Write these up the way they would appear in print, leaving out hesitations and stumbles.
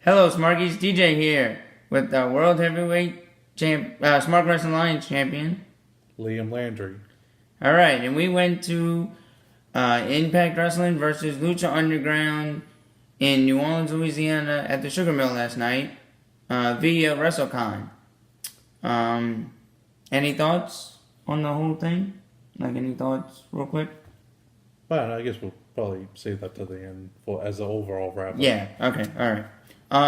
Hello, Smarkies. DJ here with the World Heavyweight Smart Wrestling Alliance champion, Liam Landry. All right, and we went to Impact Wrestling versus Lucha Underground in New Orleans, Louisiana at the Sugar Mill last night via WrestleCon. Any thoughts on the whole thing? Like, any thoughts real quick? But I guess we'll probably save that to the end as an overall wrap-up. Yeah, okay, all right. So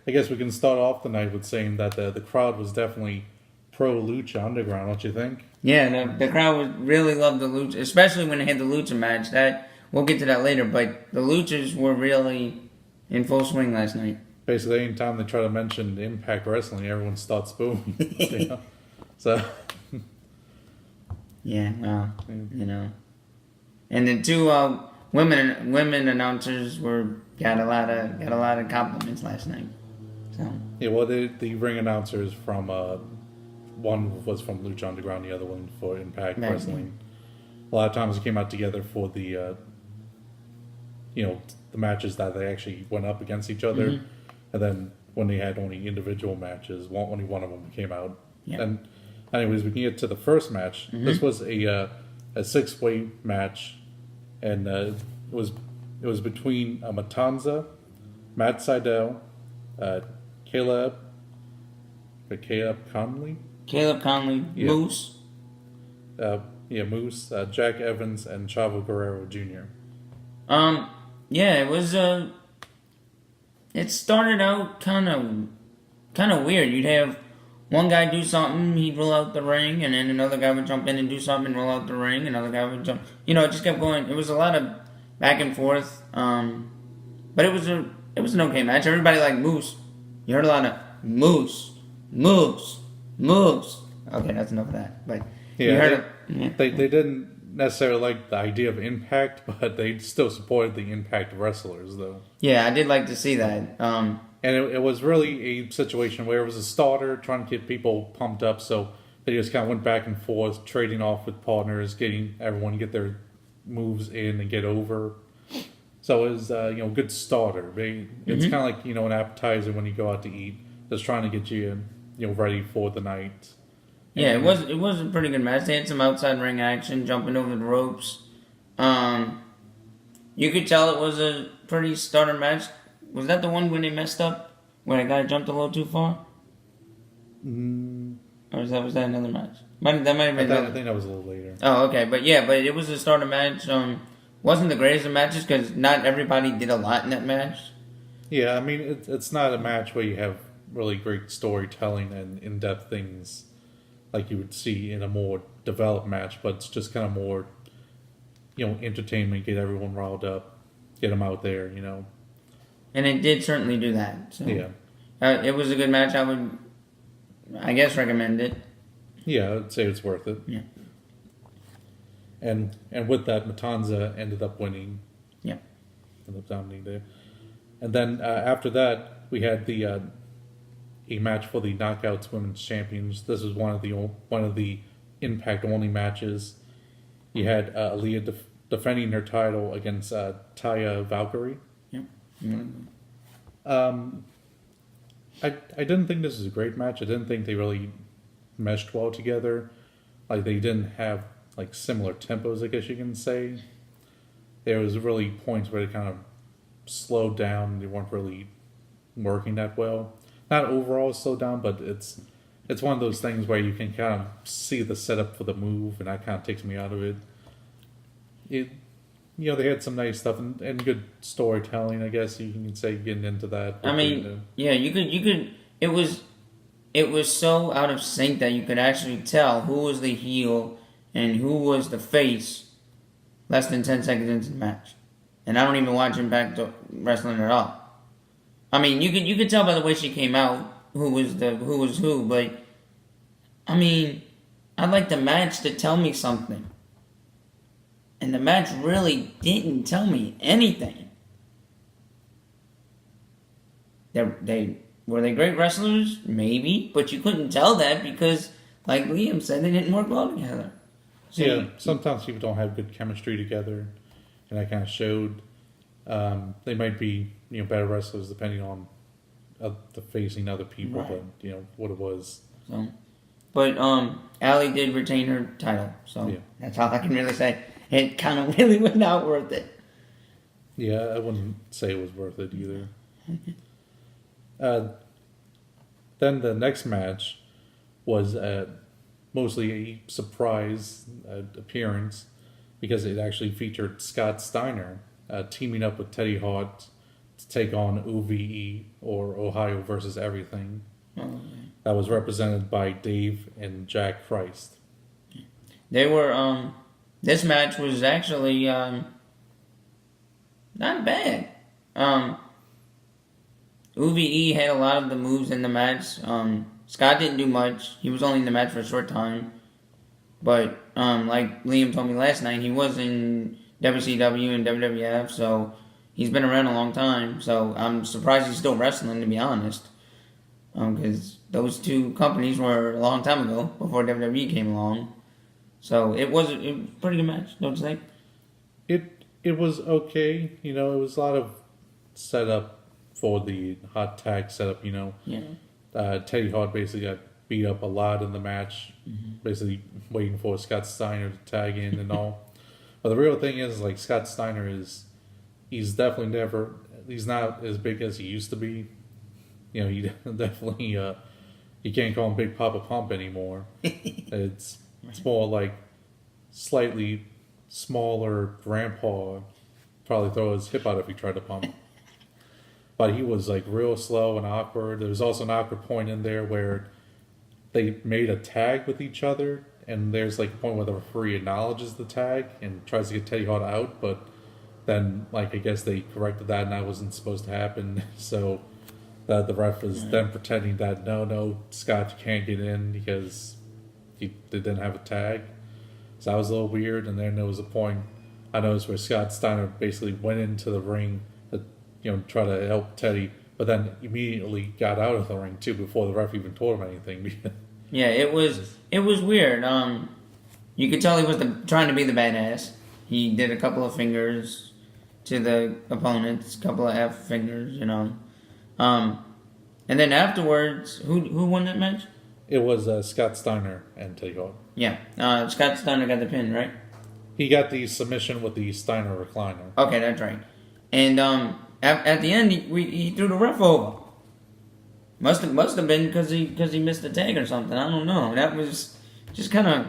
I guess we can start off the night with saying that the crowd was definitely pro Lucha Underground, don't you think? Yeah, the crowd really loved the Lucha, especially when they had the Lucha match. That we'll get to that later, but the Luchas were really in full swing last night. Basically, anytime they try to mention Impact Wrestling, everyone starts booing. You know? So yeah, well, you know, and the two women announcers got a lot of compliments last night. So yeah, well, the ring announcers from one was from Lucha Underground, the other one for Impact Wrestling. A lot of times they came out together for the the matches that they actually went up against each other, and then when they had only individual matches, only one of them came out. Yeah. And anyways, we can get to the first match. This was a 6-way match, and it was between Matanza, Matt Sydal, Caleb Conley, yeah. Moose. Moose, Jack Evans, and Chavo Guerrero Jr. Yeah, it was it started out kind of weird. You'd have one guy do something, he'd roll out the ring, and then another guy would jump in and do something and roll out the ring. Another guy would jump. It just kept going. It was a lot of back and forth. But it was an okay match. Everybody liked Moose. You heard a lot of Moose. Okay, that's enough of that. But yeah, you heard they didn't necessarily like the idea of Impact, but they still supported the Impact wrestlers, though. Yeah, I did like to see that. And it was really a situation where it was a starter trying to get people pumped up, so they just kind of went back and forth, trading off with partners, getting everyone to get their moves in and get over. So it was good starter. It's kind of like an appetizer when you go out to eat, just trying to get you ready for the night. Yeah, it was a pretty good match. They had some outside ring action, jumping over the ropes. You could tell it was a pretty starter match. Was that the one when they messed up, where a guy jumped a little too far? Or was that another match? That might have been. I think that was a little later. Oh, okay, but it was a starter match. Wasn't the greatest of matches because not everybody did a lot in that match. Yeah, I mean it's not a match where you have really great storytelling and in-depth things like you would see in a more developed match, but it's just kind of more, entertainment, get everyone riled up, get them out there, And it did certainly do that. So. Yeah. It was a good match. I would, I guess, recommend it. Yeah, I'd say it's worth it. Yeah. And with that, Matanza ended up winning. Yeah. Ended up dominating there. And then after that, we had a match for the Knockouts Women's Champions. This was one of the Impact only matches. You had Aaliyah defending her title against Taya Valkyrie. Yeah. I didn't think this was a great match. I didn't think they really meshed well together. Like they didn't have like similar tempos, I guess you can say. There was really points where they kind of slowed down. They weren't really working that well. Not overall slowed down, but it's one of those things where you can kind of see the setup for the move, and that kind of takes me out of it. They had some nice stuff and good storytelling, I guess you can say, getting into that. I mean, yeah, you could. It was so out of sync that you could actually tell who was the heel and who was the face less than 10 seconds into the match. And I don't even watch Impact Wrestling at all. I mean, you could tell by the way she came out who was who, but I mean, I'd like the match to tell me something. And the match really didn't tell me anything. Were they great wrestlers? Maybe, but you couldn't tell that because, like Liam said, they didn't work well together. So sometimes people don't have good chemistry together, and that kind of showed. They might be better wrestlers depending on the facing other people, Right. but what it was. So, but Allie did retain her title, so Yeah. that's all I can really say. It kind of really was not worth it. Yeah, I wouldn't say it was worth it either. Then the next match was mostly a surprise appearance because it actually featured Scott Steiner teaming up with Teddy Hart to take on OVE, or Ohio versus Everything. Okay. That was represented by Dave and Jack Christ. They were this match was actually not bad. OVE had a lot of the moves in the match. Scott didn't do much. He was only in the match for a short time. But like Liam told me last night, he was in WCW and WWF, so he's been around a long time. So I'm surprised he's still wrestling, to be honest. Because those two companies were a long time ago, before WWE came along. So it was a pretty good match, don't you think? It was okay. It was a lot of setup for the hot tag setup. Yeah. Teddy Hart basically got beat up a lot in the match, basically waiting for Scott Steiner to tag in and all. But the real thing is, like, Scott Steiner he's definitely he's not as big as he used to be. He definitely, you can't call him Big Papa Pump anymore. It's more like slightly smaller grandpa, probably throw his hip out if he tried to pump. But he was like real slow and awkward. There was also an awkward point in there where they made a tag with each other, and there's like a point where the referee acknowledges the tag and tries to get Teddy Hart out, but then I guess they corrected that and that wasn't supposed to happen. So the ref was then pretending that no, Scott, you can't get in because they didn't have a tag. So that was a little weird. And then there was a point I noticed where Scott Steiner basically went into the ring to try to help Teddy, but then immediately got out of the ring too before the ref even told him anything. Yeah, it was weird. You could tell he was trying to be the badass. He did a couple of fingers to the opponents, a couple of F fingers, and then afterwards, who won that match? It was Scott Steiner and Teddy Hart. Yeah, Scott Steiner got the pin, right? He got the submission with the Steiner recliner. Okay, that's right. And at the end, he threw the ref over. Must have been because he missed the tag or something. I don't know. That was just kind of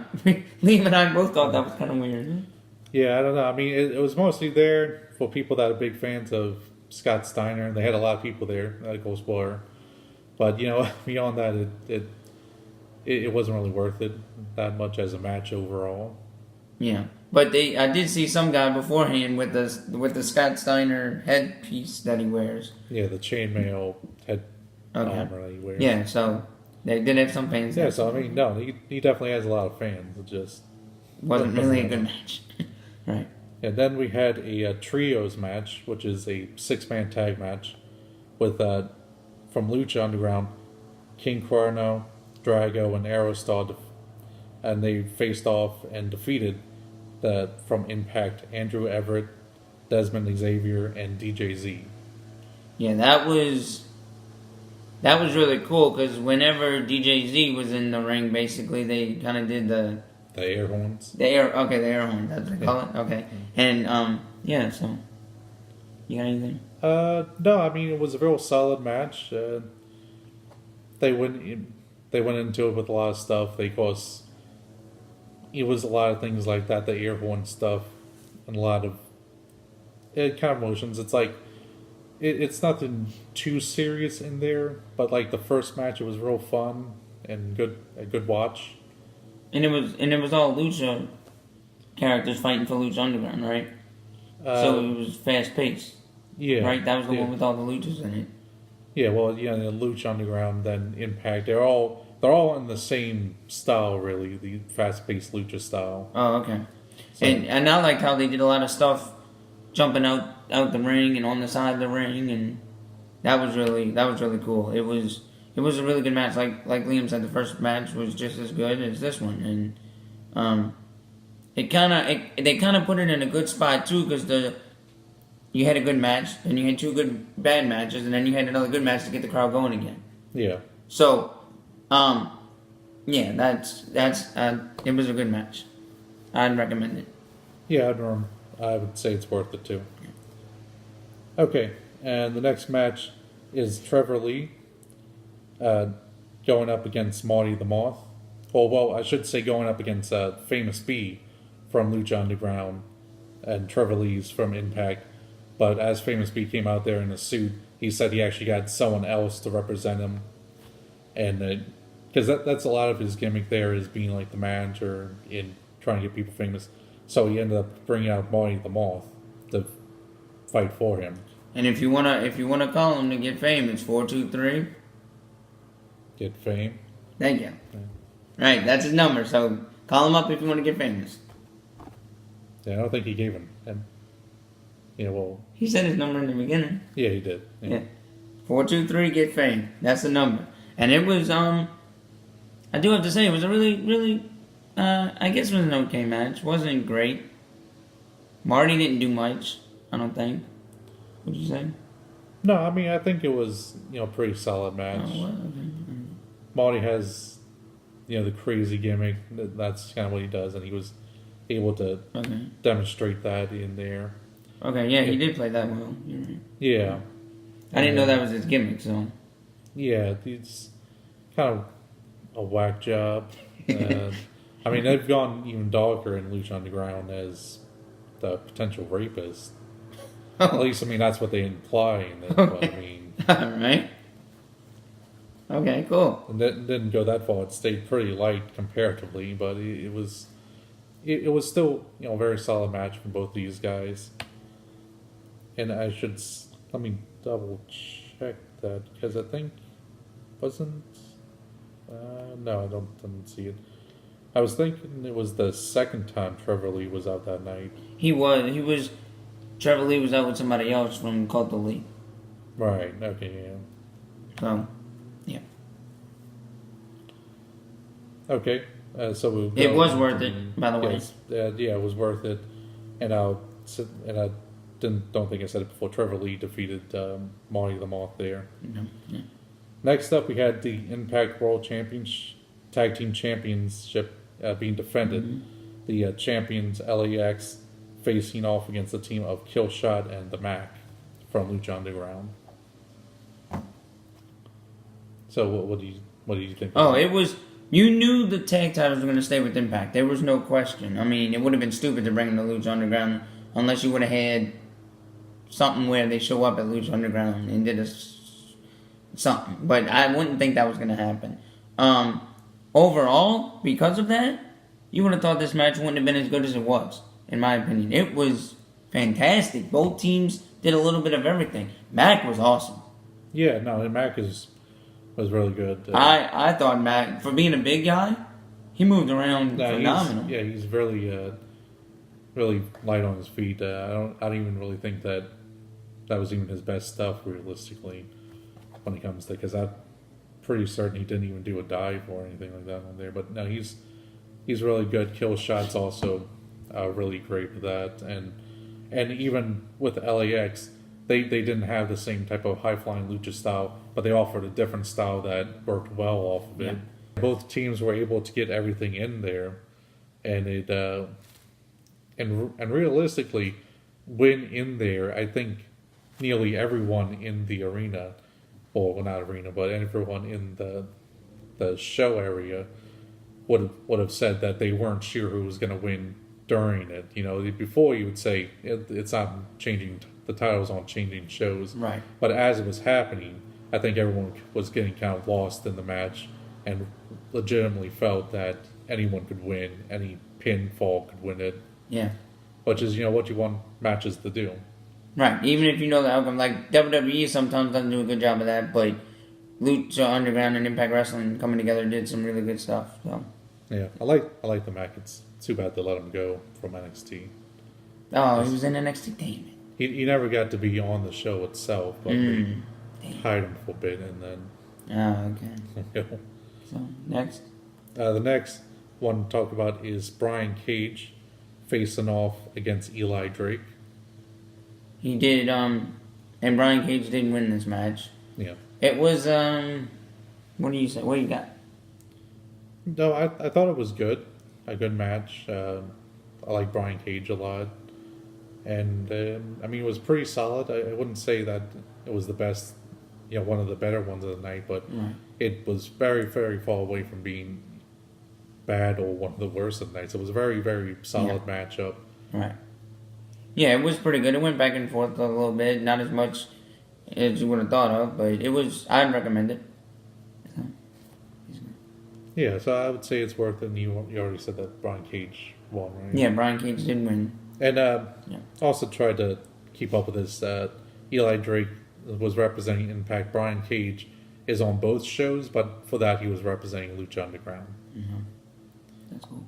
Liam and I both thought that was kind of weird. Yeah, I don't know. I mean, it was mostly there for people that are big fans of Scott Steiner. They had a lot of people there. That goes for, but beyond that, it wasn't really worth it that much as a match overall. Yeah, but I did see some guy beforehand with the Scott Steiner headpiece that he wears. Yeah, the chainmail head armor that he wears. Yeah, so they did have some fans. Yeah, so I mean, no, he definitely has a lot of fans. It just wasn't really a good match. Right. And then we had a trios match, which is a 6-man tag match with from Lucha Underground, King Cuerno, Drago, and Aerostar, and they faced off and defeated from Impact, Andrew Everett, Desmond Xavier, and DJZ. Yeah, that was really cool because whenever DJZ was in the ring, basically they kind of did the air horns. The air horn. That's what they call it. Okay, and yeah. So, you got anything? No. I mean, it was a real solid match. They went into it with a lot of stuff. It was a lot of things like that, the air horn stuff, and a lot of kind of motions. It's like it's nothing too serious in there, but like the first match, it was real fun and a good watch. And it was all Lucha characters fighting for Lucha Underground, right? So it was fast paced. Yeah. Right? That was the one with all the luchas in it. Yeah, well, the Lucha Underground, then Impact, they're all in the same style, really, the fast-paced Lucha style. Oh, okay. So, and I liked how they did a lot of stuff jumping out the ring and on the side of the ring, and that was really cool. It was a really good match. Like Liam said, the first match was just as good as this one, and they kind of put it in a good spot too, because you had a good match, then you had two good bad matches, and then you had another good match to get the crowd going again. Yeah. So, yeah, that's it was a good match. I'd recommend it. Yeah, I would say it's worth it too. Okay, and the next match is Trevor Lee going up against Marty the Moth. Well, I should say going up against Famous B from Lucha Underground and Trevor Lee's from Impact. But as Famous B came out there in a suit, he said he actually got someone else to represent him. And because that's a lot of his gimmick there, is being like the manager in trying to get people famous. So he ended up bringing out Marty the Moth to fight for him. And if you wanna call him to get fame, it's 423. Get fame. Thank you. Yeah. Right, that's his number. So call him up if you want to get famous. Yeah, I don't think he gave him. And yeah, well, He said his number in the beginning. yeah, he did. Yeah. 423 get fame. That's the number. And it was I do have to say it was a really I guess it was an okay match. Wasn't great. Marty didn't do much, I don't think. What'd you say? No, I mean, I think it was, a pretty solid match. Oh, well, okay. Marty has, the crazy gimmick. That's kind of what he does, and he was able to demonstrate that in there. Okay, yeah, he did play that well. You're right. Yeah. I didn't know that was his gimmick, so. Yeah, it's kind of a whack job. I mean, they've gone even darker in Lucha Underground as the potential rapist. At least, I mean, that's what they imply in it. But, I mean, Alright. Okay, cool. And that didn't go that far. It stayed pretty light comparatively, but it was still, a very solid match from both these guys. And let me double check that, because I think wasn't no, I didn't see it. I was thinking it was the second time Trevor Lee was out that night. Trevor Lee was out with somebody else from Cult of Lee. Right, okay, yeah. So, yeah. Okay, so it was worth it, by the way. Yes, yeah, it was worth it. And I don't think I said it before. Trevor Lee defeated Marty the Moth there. Mm-hmm. Yeah. Next up, we had the Impact World Tag Team Championship being defended. Mm-hmm. The champions LAX facing off against the team of Killshot and the Mac from Lucha Underground. So what do you think? Oh, it was. You knew the tag titles were going to stay with Impact. There was no question. I mean, it would have been stupid to bring them to Lucha Underground unless you would have had something where they show up at Lucha Underground and did something. But I wouldn't think that was going to happen. Overall, because of that, you would have thought this match wouldn't have been as good as it was, in my opinion. It was fantastic. Both teams did a little bit of everything. Mac was awesome. Yeah, no, Mac was really good. I thought Mac, for being a big guy, he moved around phenomenal. He's really really light on his feet. I don't even really think that was even his best stuff realistically when it comes to, because I'm pretty certain he didn't even do a dive or anything like that on there. But no, he's really good. Kill shots also really great with that, and even with LAX. They didn't have the same type of high-flying lucha style, but they offered a different style that worked well off of it. Yeah. Both teams were able to get everything in there, and it and realistically, when in there, I think nearly everyone in the arena, or well, not arena, but everyone in the show area would have said that they weren't sure who was going to win during it. Before you would say it's not changing. The titles on changing shows. Right. But as it was happening, I think everyone was getting kind of lost in the match and legitimately felt that anyone could win, any pinfall could win it. Yeah. Which is, what you want matches to do. Right. Even if you know the outcome. Like WWE sometimes doesn't do a good job of that, but Lucha Underground and Impact Wrestling coming together did some really good stuff. So. Yeah. I like the match. It's too bad to let him go from NXT. Oh, he was in NXT. Damn it. He never got to be on the show itself, but they hired him for a bit, and then... Oh, okay. So, next? The next one to talk about is Brian Cage facing off against Eli Drake. He did, and Brian Cage did win this match. Yeah. It was, what do you say? What do you got? No, I thought it was good. A good match. I like Brian Cage a lot. And, I mean, it was pretty solid. I wouldn't say that it was the best, one of the better ones of the night, but it was very, very far away from being bad or one of the worst of the nights. It was a very, very solid matchup. Right. Yeah, it was pretty good. It went back and forth a little bit. Not as much as you would have thought of, but it was, I'd recommend it. Yeah, so I would say it's worth it. And you already said that Brian Cage won, right? Yeah, Brian Cage did win. And also tried to keep up with this. Eli Drake was representing Impact. Brian Cage is on both shows, but for that he was representing Lucha Underground. Mm-hmm. That's cool.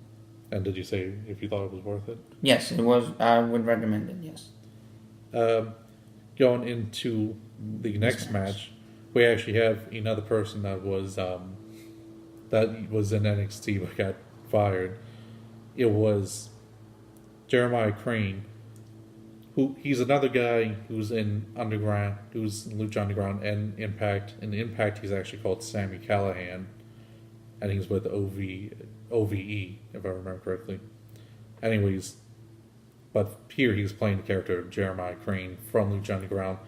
And did you say if you thought it was worth it? Yes, it was. I would recommend it, yes. Going into the next match, we actually have another person that was in NXT but got fired. It was Jeremiah Crane, he's another guy who's in Underground, who's in Lucha Underground and Impact. In Impact, he's actually called Sammy Callahan, and he's with OVE, if I remember correctly. Anyways, but here he's playing the character of Jeremiah Crane from Lucha Underground,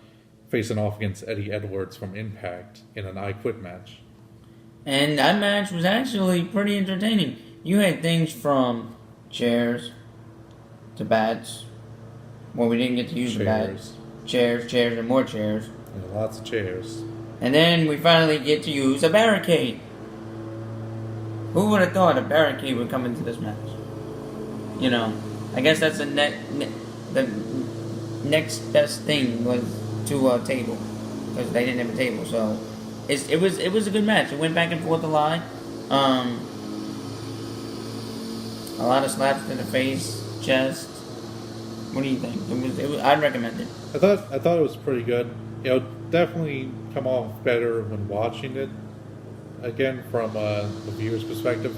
facing off against Eddie Edwards from Impact in an I Quit match. And that match was actually pretty entertaining. You had things from chairs to bats. Well, we didn't get to use the bats. Chairs, and more chairs. Yeah, lots of chairs. And then we finally get to use a barricade. Who would have thought a barricade would come into this match? I guess that's the next best thing was to a table, because they didn't have a table. So it was a good match. It went back and forth a lot. A lot of slaps to the face, chest. What do you think? It was I'd recommend it. I thought it was pretty good. Definitely come off better when watching it. Again, from the viewer's perspective,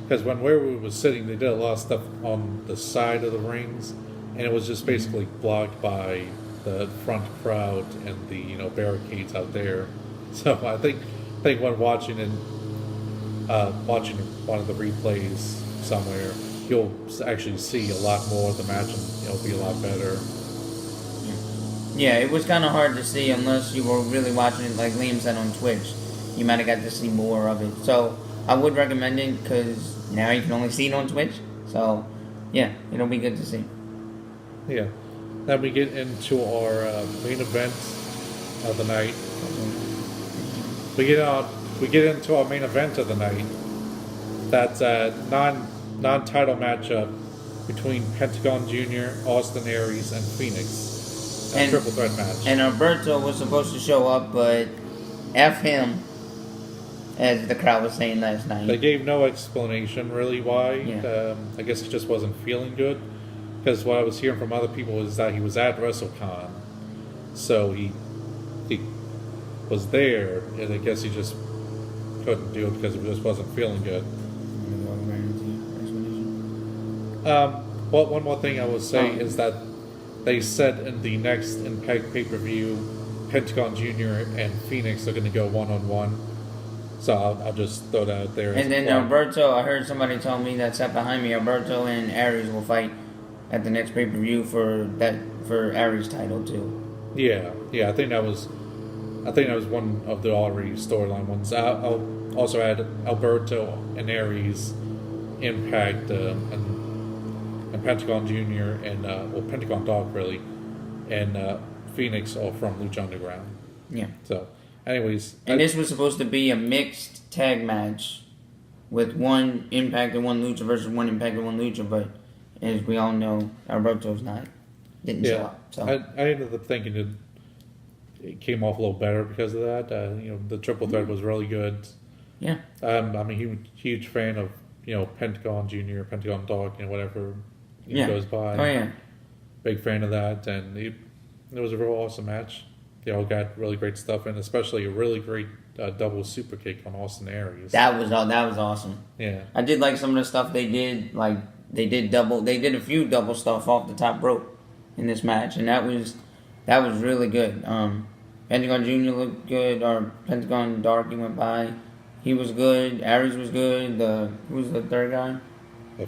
because when where we was sitting, they did a lot of stuff on the side of the rings, and it was just basically blocked by the front crowd and the barricades out there. So I think when watching one of the replays somewhere, you'll actually see a lot more of the match, and it'll be a lot better. Yeah, it was kind of hard to see unless you were really watching it, like Liam said, on Twitch. You might have got to see more of it. So I would recommend it, because now you can only see it on Twitch. So yeah, it'll be good to see. Yeah. Then we get into our main event of the night. We get into our main event of the night. That's a non-title matchup between Pentagon Jr., Austin Aries, and Phoenix. A triple threat match. And Alberto was supposed to show up, but F him, as the crowd was saying last night. They gave no explanation really why. Yeah. I guess he just wasn't feeling good. Because what I was hearing from other people is that he was at WrestleCon. So he was there, and I guess he just couldn't do it because he just wasn't feeling good. One more thing I will say is that they said in the next Impact pay-per-view, Pentagon Jr. and Phoenix are going to go one-on-one. So I'll just throw that out there. And then Alberto, I heard somebody tell me that sat behind me, Alberto and Aries will fight at the next pay-per-view for Aries' title too. Yeah, I think that was one of the already storyline ones. I'll also add Alberto and Aries, Impact, and Pentagon Jr. and Pentagon Dog really, and Phoenix all from Lucha Underground. Yeah. So, anyways, and this was supposed to be a mixed tag match with one Impact and one Lucha versus one Impact and one Lucha, but as we all know, Alberto's didn't show up. So I ended up thinking it came off a little better because of that. The triple threat was really good. Yeah. I'm a huge fan of Pentagon Jr., Pentagon Dog, whatever goes by. Oh yeah. Big fan of that, and it was a real awesome match. They all got really great stuff, and especially a really great double super kick on Austin Aries. That was awesome. Yeah. I did like some of the stuff they did. Like they did a few double stuff off the top rope in this match, and that was That was really good. Pentagon Junior looked good, or Pentagon Dark. He went by. He was good. Aries was good. Who was the third guy?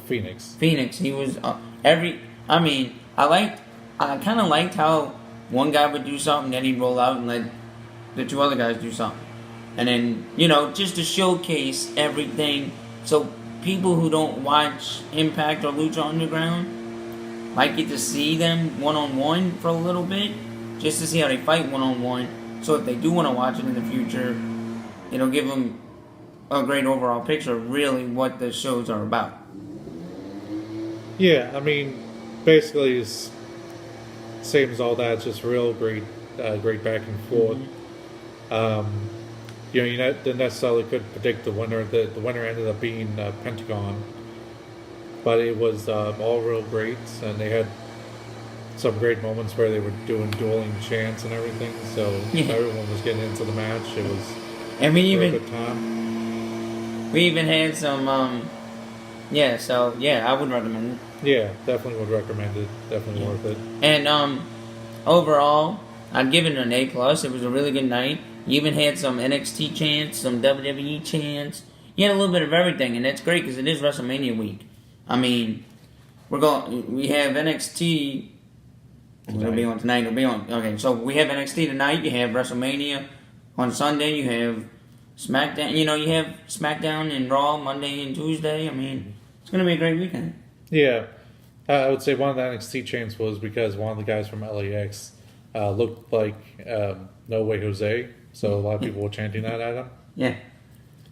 Phoenix. Phoenix. He was I kind of liked how one guy would do something, then he'd roll out and let the two other guys do something, and then just to showcase everything, so people who don't watch Impact or Lucha Underground might get to see them one-on-one for a little bit, just to see how they fight one-on-one. So if they do want to watch it in the future, it'll give them a great overall picture of really what the shows are about. Yeah, I mean, basically it's same as all that. It's just real great back and forth. You didn't necessarily could predict the winner. The winner ended up being Pentagon, but it was all real great, and they had some great moments where they were doing dueling chants and everything. So everyone was getting into the match. It was and we even a good time. We even had some I would recommend it. Yeah, definitely would recommend it. Definitely worth it. And overall, I'd give it an A+. It was a really good night. You even had some NXT chants, some WWE chants. You had a little bit of everything, and that's great because it is WrestleMania week. I mean, we have NXT. It'll be on tonight. Okay, so we have NXT tonight. You have WrestleMania on Sunday. You have SmackDown. You have SmackDown and Raw Monday and Tuesday. I mean, it's going to be a great weekend. Yeah. I would say one of the NXT chants was because one of the guys from LAX looked like No Way Jose. So a lot of people were chanting that at him. Yeah.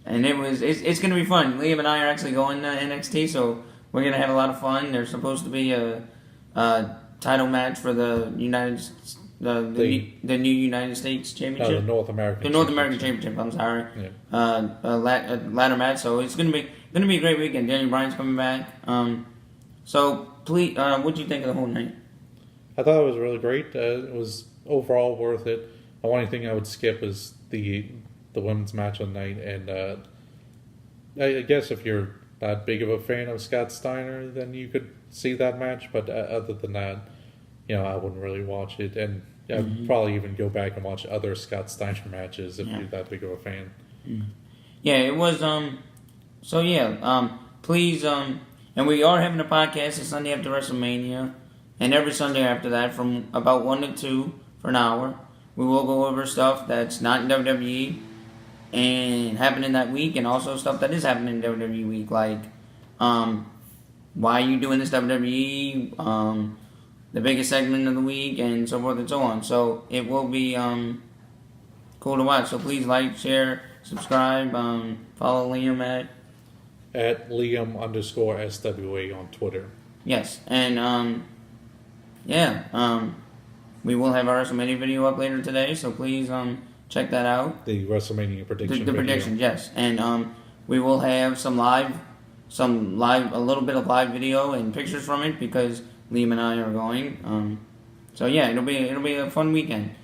And it's going to be fun. Liam and I are actually going to NXT, so we're going to have a lot of fun. There's supposed to be a title match for the new United States Championship. No, the North American. The North American Championship. I'm sorry. Yeah. A ladder match. So it's gonna be a great weekend. Daniel Bryan's coming back. So please, what do you think of the whole night? I thought it was really great. It was overall worth it. The only thing I would skip is the women's match on the night, and I guess if you're not big of a fan of Scott Steiner, then you could see that match. But other than that, I wouldn't really watch it, and I'd probably even go back and watch other Scott Steiner matches if you're that big of a fan. Yeah, it was. Please. And we are having a podcast the Sunday after WrestleMania, and every Sunday after that, from about 1 to 2 for an hour. We will go over stuff that's not in WWE and happening that week, and also stuff that is happening in WWE week, like why are you doing this WWE, the biggest segment of the week, and so forth and so on. So it will be cool to watch. So please like, share, subscribe, follow Liam at Liam_SWA on Twitter. Yes, and we will have our WrestleMania video up later today, so please check that out. The WrestleMania prediction. The predictions, yes, and we will have a little bit of live video and pictures from it because Liam and I are going. So yeah, it'll be a fun weekend.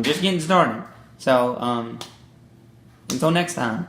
Just getting started. So until next time.